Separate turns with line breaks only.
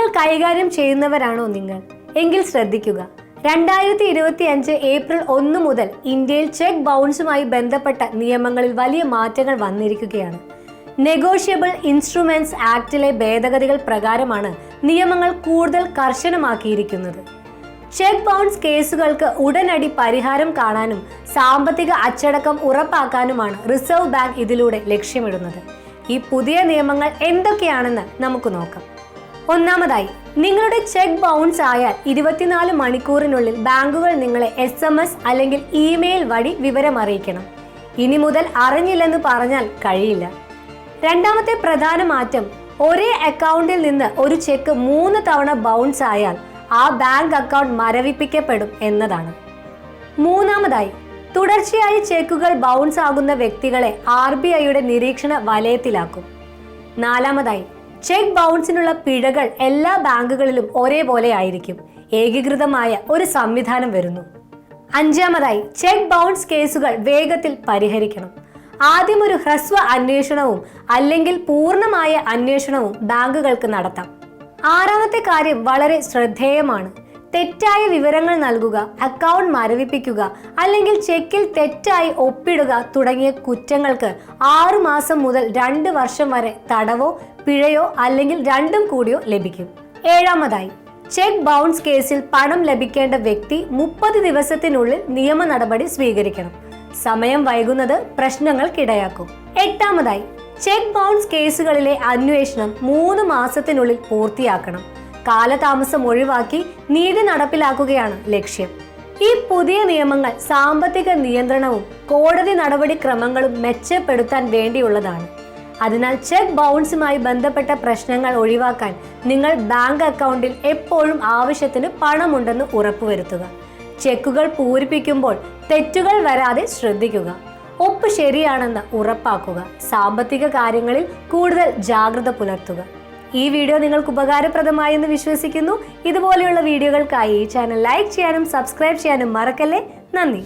ചെക്കുകൾ കൈകാര്യം ചെയ്യുന്നവരാണോ നിങ്ങൾ? എങ്കിൽ ശ്രദ്ധിക്കുക. 2025 ഏപ്രിൽ 1 മുതൽ ഇന്ത്യയിൽ ചെക്ക് ബൗൺസുമായി ബന്ധപ്പെട്ട നിയമങ്ങളിൽ വലിയ മാറ്റങ്ങൾ വന്നിരിക്കുകയാണ്. നെഗോഷ്യബിൾ ഇൻസ്ട്രുമെന്റ്സ് ആക്ടിലെ ഭേദഗതികൾ പ്രകാരമാണ് നിയമങ്ങൾ കൂടുതൽ കർശനമാക്കിയിരിക്കുന്നത്. ചെക്ക് ബൗൺസ് കേസുകൾക്ക് ഉടനടി പരിഹാരം കാണാനും സാമ്പത്തിക അച്ചടക്കം ഉറപ്പാക്കാനുമാണ് റിസർവ് ബാങ്ക് ഇതിലൂടെ ലക്ഷ്യമിടുന്നത്. ഈ പുതിയ നിയമങ്ങൾ എന്തൊക്കെയാണെന്ന് നമുക്ക് നോക്കാം. ഒന്നാമതായി, നിങ്ങളുടെ ചെക്ക് ബൗൺസ് ആയാൽ 24 മണിക്കൂറിനുള്ളിൽ ബാങ്കുകൾ നിങ്ങളെ SMS അല്ലെങ്കിൽ ഇമെയിൽ വഴി വിവരം അറിയിക്കണം. ഇനി മുതൽ അറിഞ്ഞില്ലെന്ന് പറഞ്ഞാൽ കഴിയില്ല. രണ്ടാമത്തെ പ്രധാന മാറ്റം, ഒരേ അക്കൗണ്ടിൽ നിന്ന് ഒരു ചെക്ക് 3 തവണ ബൗൺസ് ആയാൽ ആ ബാങ്ക് അക്കൗണ്ട് മരവിപ്പിക്കപ്പെടും എന്നതാണ്. മൂന്നാമതായി, തുടർച്ചയായി ചെക്കുകൾ ബൗൺസ് ആകുന്ന വ്യക്തികളെ RBIയുടെ നിരീക്ഷണ വലയത്തിലാക്കും. നാലാമതായി, ചെക്ക് ബൗൺസിനുള്ള പിഴകൾ എല്ലാ ബാങ്കുകളിലും ഒരേപോലെ ആയിരിക്കും. ഏകീകൃതമായ ഒരു സംവിധാനം വരുന്നു. അഞ്ചാമതായി, ചെക്ക് ബൗൺസ് കേസുകൾ വേഗത്തിൽ പരിഹരിക്കണം. ആദ്യം ഒരു ഹ്രസ്വ അന്വേഷണവും അല്ലെങ്കിൽ പൂർണ്ണമായ അന്വേഷണവും ബാങ്കുകൾക്ക് നടത്താം. ആറാമത്തെ കാര്യം വളരെ ശ്രദ്ധേയമാണ്. തെറ്റായ വിവരങ്ങൾ നൽകുക, അക്കൗണ്ട് മരവിപ്പിക്കുക അല്ലെങ്കിൽ ചെക്കിൽ തെറ്റായി ഒപ്പിടുക തുടങ്ങിയ കുറ്റങ്ങൾക്ക് 6 മാസം മുതൽ 2 വർഷം വരെ തടവോ പിഴയോ അല്ലെങ്കിൽ രണ്ടും കൂടിയോ ലഭിക്കും. ഏഴാമതായി, ചെക്ക് ബൗൺസ് കേസിൽ പണം ലഭിക്കേണ്ട വ്യക്തി 30 ദിവസത്തിനുള്ളിൽ നിയമ നടപടി സ്വീകരിക്കണം. സമയം വൈകുന്നത് പ്രശ്നങ്ങൾക്കിടയാക്കും. എട്ടാമതായി, ചെക്ക് ബൗൺസ് കേസുകളിലെ അന്വേഷണം 3 മാസത്തിനുള്ളിൽ പൂർത്തിയാക്കണം. കാലതാമസം ഒഴിവാക്കി നീതി നടപ്പിലാക്കുകയാണ് ലക്ഷ്യം. ഈ പുതിയ നിയമങ്ങൾ സാമ്പത്തിക നിയന്ത്രണവും കോടതി നടപടിക്രമങ്ങളും മെച്ചപ്പെടുത്താൻ വേണ്ടിയുള്ളതാണ്. അതിനാൽ ചെക്ക് ബൗൺസുമായി ബന്ധപ്പെട്ട പ്രശ്നങ്ങൾ ഒഴിവാക്കാൻ നിങ്ങൾ ബാങ്ക് അക്കൗണ്ടിൽ എപ്പോഴും ആവശ്യത്തിന് പണമുണ്ടെന്ന് ഉറപ്പുവരുത്തുക. ചെക്കുകൾ പൂരിപ്പിക്കുമ്പോൾ തെറ്റുകൾ വരാതെ ശ്രദ്ധിക്കുക. ഒപ്പ് ശരിയാണെന്ന് ഉറപ്പാക്കുക. സാമ്പത്തിക കാര്യങ്ങളിൽ കൂടുതൽ ജാഗ്രത പുലർത്തുക. ഈ വീഡിയോ നിങ്ങൾക്ക് ഉപകാരപ്രദമായി എന്ന് വിശ്വസിക്കുന്നു. ഇതുപോലെയുള്ള വീഡിയോകൾക്കായി ഈ ചാനൽ ലൈക്ക് ചെയ്യാനും സബ്സ്ക്രൈബ് ചെയ്യാനും മറക്കല്ലേ. നന്ദി.